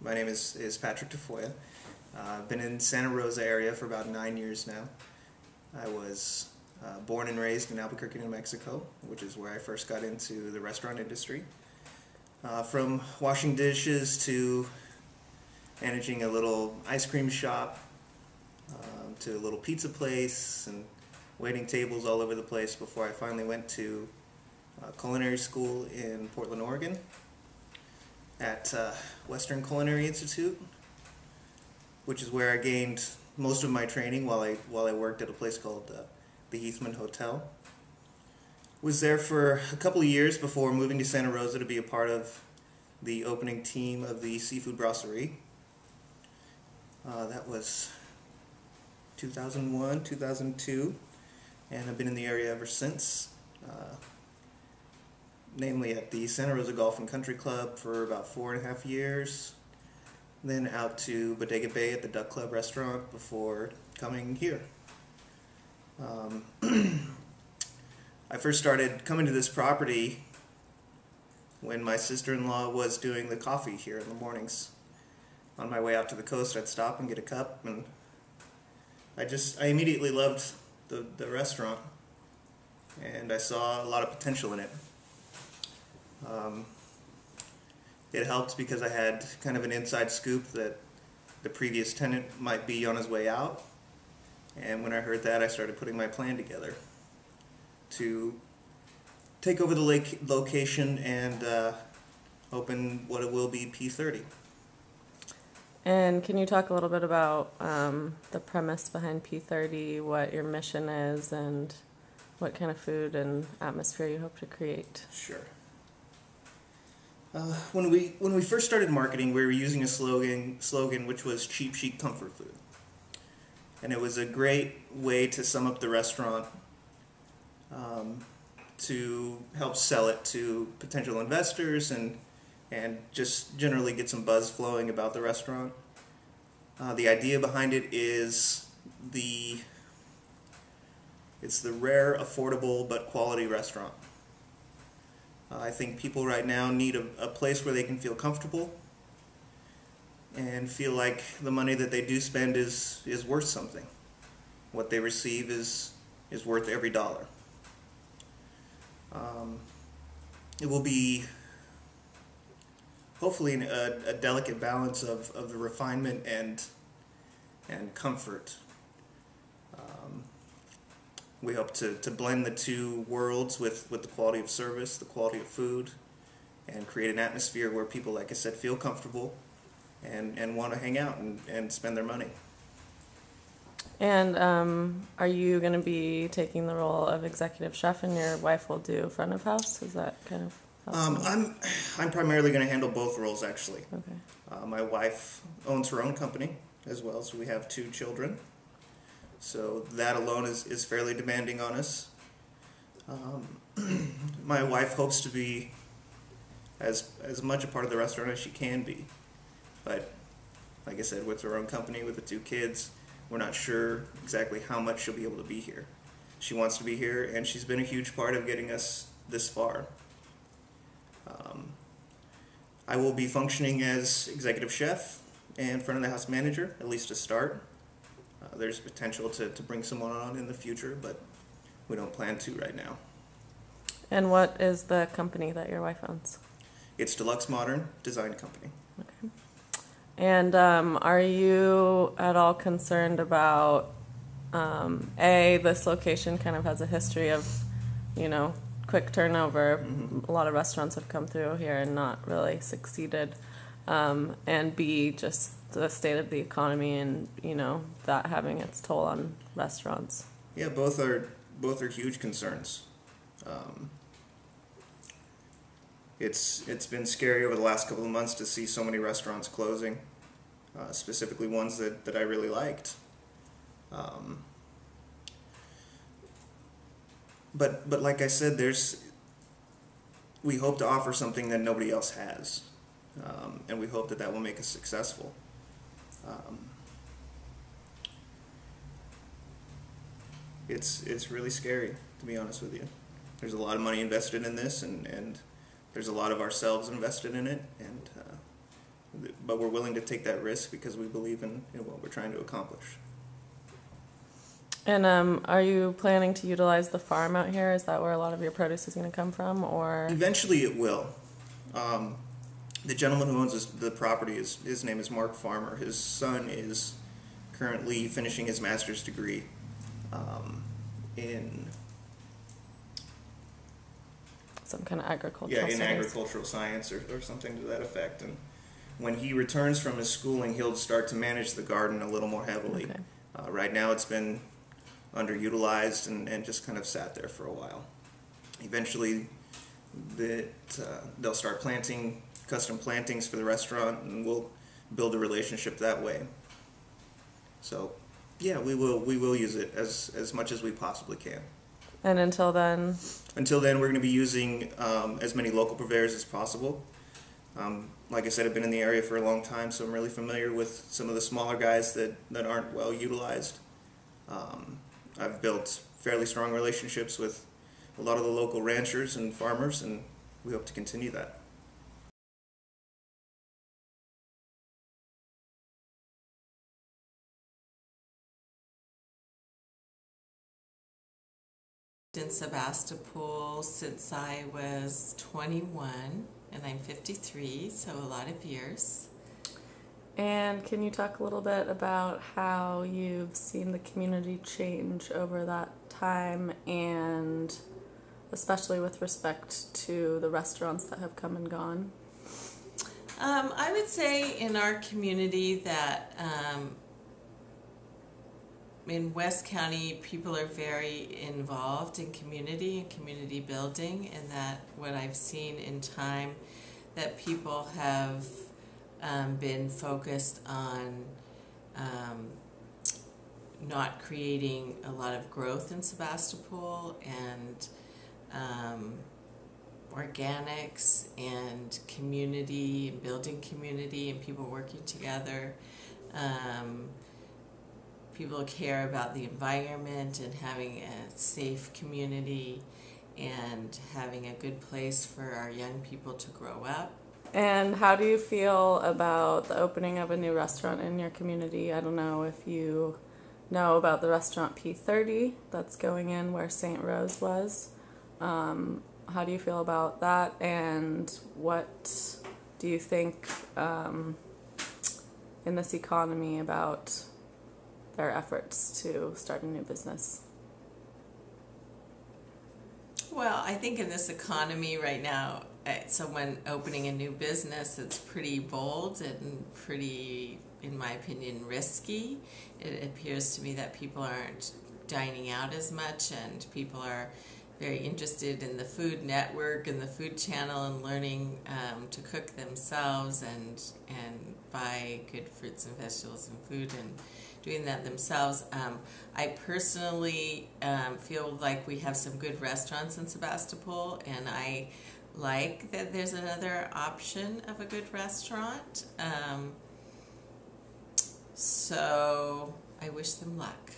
My name is Patrick Tafoya. I've been in Santa Rosa area for about 9 years now. I was born and raised in Albuquerque, New Mexico, which is where I first got into the restaurant industry. From washing dishes to managing a little ice cream shop, to a little pizza place, and waiting tables all over the place before I finally went to culinary school in Portland, Oregon at Western Culinary Institute, which is where I gained most of my training while I worked at a place called the Heathman Hotel. Was there for a couple of years before moving to Santa Rosa to be a part of the opening team of the Seafood Brasserie. That was 2001, 2002, and I've been in the area ever since. Namely at the Santa Rosa Golf and Country Club for about 4.5 years, then out to Bodega Bay at the Duck Club restaurant before coming here. I first started coming to this property when my sister-in-law was doing the coffee here in the mornings. On my way out to the coast, I'd stop and get a cup, and I immediately loved the restaurant, and I saw a lot of potential in it. It helped because I had kind of an inside scoop that the previous tenant might be on his way out, and when I heard that, I started putting my plan together to take over the location and open what it will be P30. And can you talk a little bit about the premise behind P30, what your mission is, and what kind of food and atmosphere you hope to create? Sure. When we first started marketing, we were using a slogan which was cheap, chic, comfort food. And it was a great way to sum up the restaurant, to help sell it to potential investors and just generally get some buzz flowing about the restaurant. The idea behind it is it's the rare, affordable, but quality restaurant. I think people right now need a place where they can feel comfortable and feel like the money that they do spend is worth something. What they receive is worth every dollar. It will be hopefully a delicate balance of the refinement and comfort. We hope to blend the two worlds with the quality of service, the quality of food, and create an atmosphere where people, like I said, feel comfortable and want to hang out and spend their money. And are you going to be taking the role of executive chef, and your wife will do front of house? Is that kind of I'm primarily going to handle both roles, actually. Okay. My wife owns her own company as well, so we have 2 children. So that alone is fairly demanding on us. My wife hopes to be as much a part of the restaurant as she can be. But like I said, with her own company, with the 2 kids, we're not sure exactly how much she'll be able to be here. She wants to be here, and she's been a huge part of getting us this far. I will be functioning as executive chef and front of the house manager, at least to start. There's potential to bring someone on in the future, but we don't plan to right now. And what is the company that your wife owns? It's Deluxe Modern Design Company. Okay. And are you at all concerned about, this location kind of has a history of, quick turnover. Mm-hmm. A lot of restaurants have come through here and not really succeeded. And B, just the state of the economy and, that having its toll on restaurants. Yeah, both are huge concerns. It's been scary over the last couple of months to see so many restaurants closing, specifically ones that I really liked. But like I said, we hope to offer something that nobody else has, and we hope that will make us successful. It's really scary, to be honest with you. There's a lot of money invested in this, and there's a lot of ourselves invested in it, and but we're willing to take that risk because we believe in what we're trying to accomplish. And are you planning to utilize the farm out here? Is that where a lot of your produce is going to come from, or? Eventually it will. The gentleman who owns the property, his name is Mark Farmer. His son is currently finishing his master's degree in Some kind of agricultural in studies. agricultural science or something to that effect. And when he returns from his schooling, he'll start to manage the garden a little more heavily. Okay. Right now it's been underutilized and just kind of sat there for a while. Eventually they'll start planting custom plantings for the restaurant, and we'll build a relationship that way. So yeah, we will use it as much as we possibly can. And until then? Until then, we're going to be using as many local purveyors as possible. Like I said, I've been in the area for a long time, so I'm really familiar with some of the smaller guys that aren't well utilized. I've built fairly strong relationships with a lot of the local ranchers and farmers, and we hope to continue that. In Sebastopol since I was 21, and I'm 53, so a lot of years. And can you talk a little bit about how you've seen the community change over that time, and especially with respect to the restaurants that have come and gone? I would say in our community that in West County, people are very involved in community and community building, and that what I've seen in time, that people have been focused on not creating a lot of growth in Sebastopol, and organics and community, and building community and people working together. People care about the environment and having a safe community and having a good place for our young people to grow up. And how do you feel about the opening of a new restaurant in your community? I don't know if you know about the restaurant P30 that's going in where St. Rose was. How do you feel about that, and what do you think in this economy about their efforts to start a new business? Well, I think in this economy right now, someone opening a new business, it's pretty bold and pretty, in my opinion, risky. It appears to me that people aren't dining out as much, and people are very interested in the Food Network and the Food Channel and learning to cook themselves and buy good fruits and vegetables and food and doing that themselves. I personally feel like we have some good restaurants in Sebastopol, and I like that there's another option of a good restaurant. So I wish them luck.